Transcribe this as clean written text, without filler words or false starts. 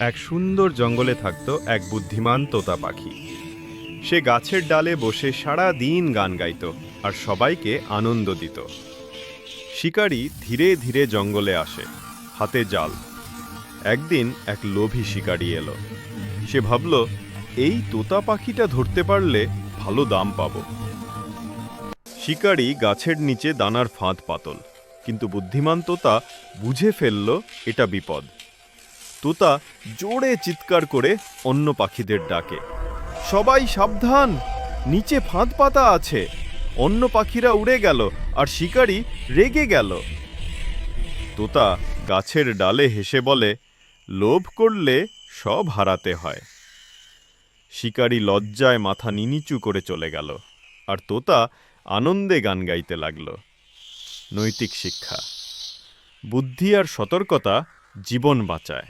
এক সুন্দর জঙ্গলে থাকত এক বুদ্ধিমান তোতা পাখি। সে গাছের ডালে বসে সারা দিন গান গাইত আর সবাইকে আনন্দ দিত। শিকারী ধীরে ধীরে জঙ্গলে আসে, হাতে জাল। একদিন এক লোভী শিকারী এলো। সে ভাবল, এই তোতা পাখিটা ধরতে পারলে ভালো দাম পাব। শিকারী গাছের নিচে দানার ফাঁদ পাতল, কিন্তু বুদ্ধিমান তোতা বুঝে ফেলল এটা বিপদ। তোতা জোরে চিৎকার করে অন্য পাখিদের ডাকে, সবাই সাবধান, নিচে ফাঁদ পাতা আছে। অন্য পাখিরা উড়ে গেল আর শিকারী রেগে গেল। তোতা গাছের ডালে হেসে বলে, লোভ করলে সব হারাতে হয়। শিকারী লজ্জায় মাথা নিচু করে চলে গেল, আর তোতা আনন্দে গান গাইতে লাগল। নৈতিক শিক্ষা: বুদ্ধি আর সতর্কতা জীবন বাঁচায়।